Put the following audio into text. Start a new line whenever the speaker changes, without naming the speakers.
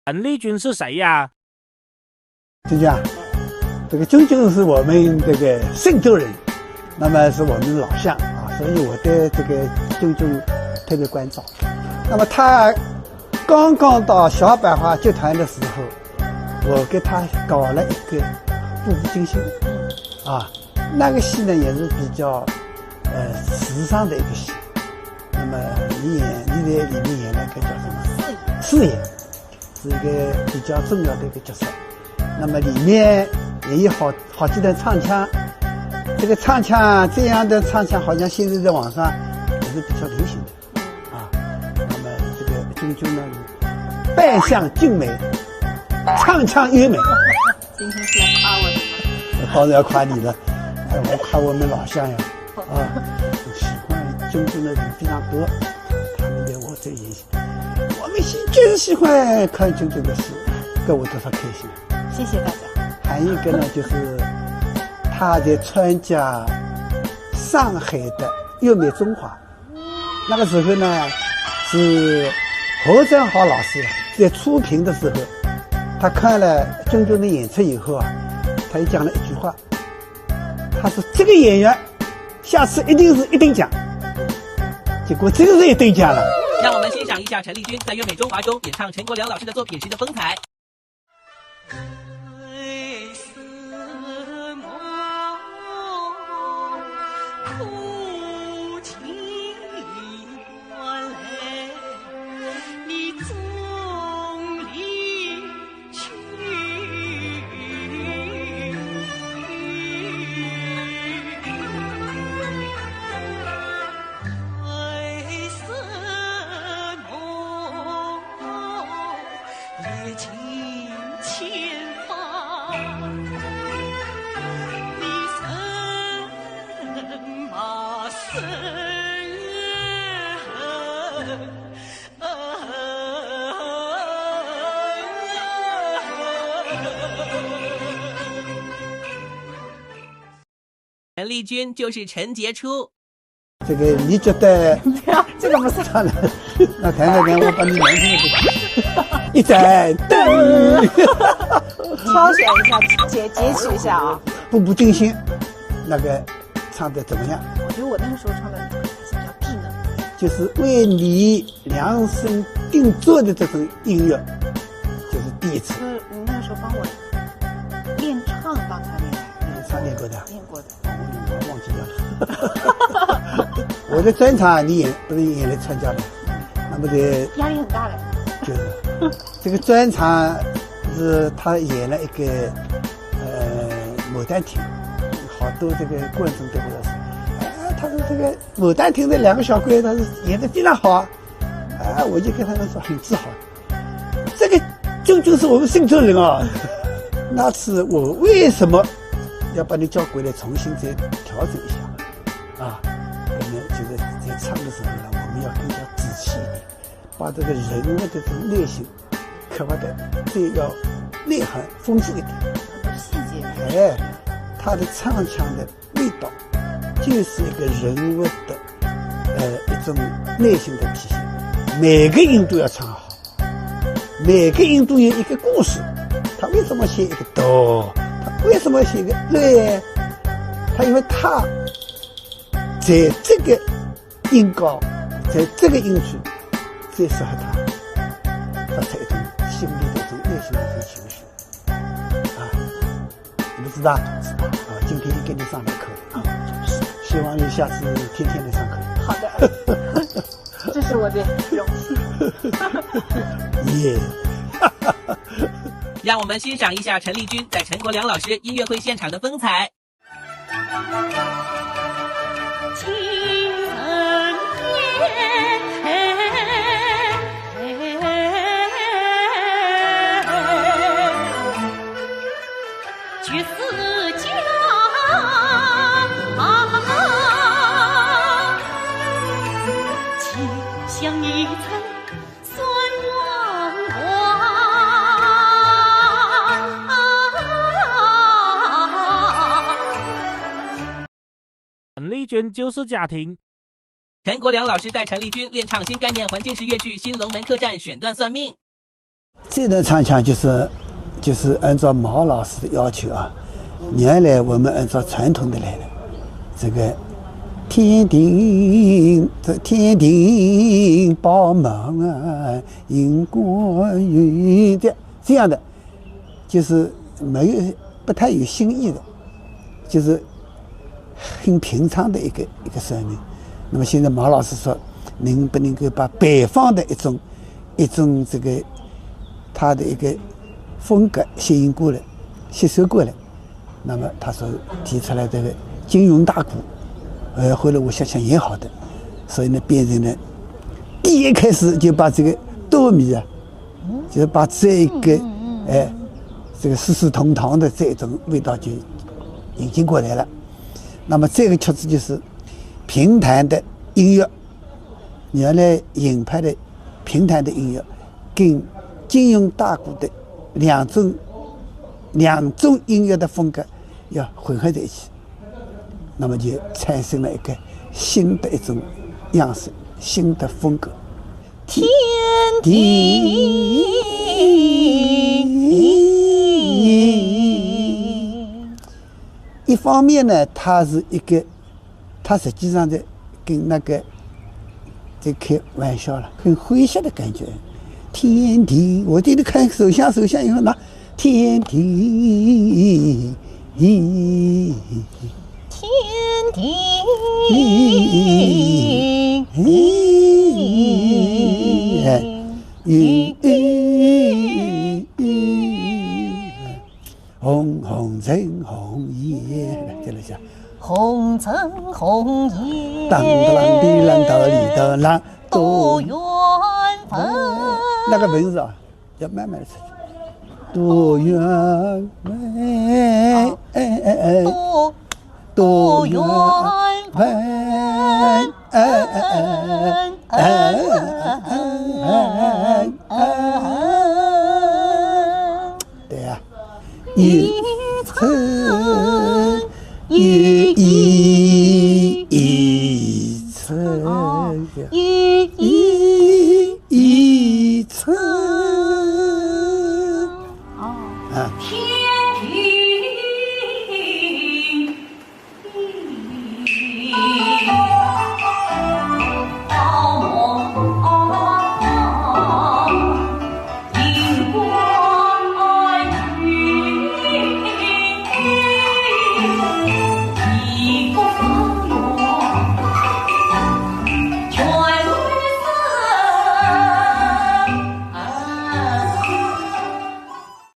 陈丽君是谁呀？
就这样，这个炯炯是我们这个嵊州人，那么是我们的老乡啊，所以我对这个炯炯特别关照。那么他刚刚到小百花剧团的时候，我给他搞了一个《步步惊心》啊，那个戏呢也是比较时尚的一个戏。那么你在里面演那个叫什么？四爷，是一个比较重要的一个角色。那么里面也有好几段唱腔，这个唱腔这样的唱腔，好像现在在网上也是比较流行的啊。那么这个炯炯呢，扮相俊美，唱腔优美。
今天是来夸我的吗？
当然要夸你了，我夸我们老乡呀啊！喜欢炯炯的人非常多，他们对我这也，我们就是喜欢看炯炯的戏，这我多少开心。
谢谢大家。
还有一个呢，就是他在参加上海的优美中华，那个时候呢是侯振豪老师在初评的时候，他看了炯炯的演出以后啊，他就讲了一句话，他说这个演员下次一定奖。结果真是一定奖了。
让我们欣赏一下陈丽君在《乐美中华》中演唱陈国良老师的作品时的风采。
为什么哭泣我泪？你总离去。为什么夜尽千帆？你什么深？
陈丽君就是陈杰初。
这个你觉得？
这个不是
当然，那谈，我把你年轻的不一盏灯，
挑选一下，截取一下啊。
步步惊心，那个唱的怎么样？
我觉得我那个时候唱的还是比较低的。
就是为你量身定做的这种音乐，就是第一次。
就是你那个时候帮我练唱，刚才
练过的。
练过的。
我忘记掉了。我的专场你不是也来参加了？那么的
压力很大嘞。
就是这个专场是他演了一个牡丹亭，好多这个观众都会说，他说这个牡丹亭的两个小鬼，他是演得非常好啊，我就跟他们说很自豪，这个就是我们嵊州人啊。那次我为什么要把你叫过来重新再调整一下啊？我们就是在唱的时候呢，我们要更加仔细一点，把这个人物的这种内心刻画的这要内涵丰富一点，
很多细节。
他的唱腔的味道就是一个人物的一种内心的体现，每个音都要唱好，每个音都有一个故事。他为什么写一个哆？他为什么写一个嘞？他因为他在这个音高，在这个音区最适合他，发出一种心里的一种内心的一种情绪啊！你们知道？啊，今天给你上了课啊，希望你下次天天来上课。
好的，这是我的荣幸。
耶！
让我们欣赏一下陈丽君在陈国良老师音乐会现场的风采。
情人绝世佳，情像一层酸黄瓜。
陈丽君就是家庭。
陈国良老师带陈丽君练唱新概念环境式乐剧《新龙门客栈》选段算命。
这段唱腔就是按照毛老师的要求啊，原来我们按照传统的来的，这个天庭宝马啊，迎过云的这样的，就是没有不太有新意的，就是很平常的一个声音。那么现在毛老师说，能不能够把北方的一种这个他的一个风格吸引过来，吸收过来？那么他说提出来这个金庸大鼓，后来我想想也好的，所以呢变成了第一开始就把这个糯米啊，就是把这个这个四世同堂的这种味道就引进过来了。那么这个曲子就是评弹的音乐，原来影派的评弹的音乐跟金庸大鼓的两种音乐的风格要混合在一起，那么就产生了一个新的一种样式，新的风格。
天地
一方面呢，它实际上在跟那个在开玩笑了，很诙谐的感觉。天地，我这里看手相以后，那天地，
天地
红红尘红叶，这里讲
红尘红叶，
当的啷的啷到里的啷
多缘分。
那个文字啊，要慢慢的出去。多缘分，多缘分，对呀，一次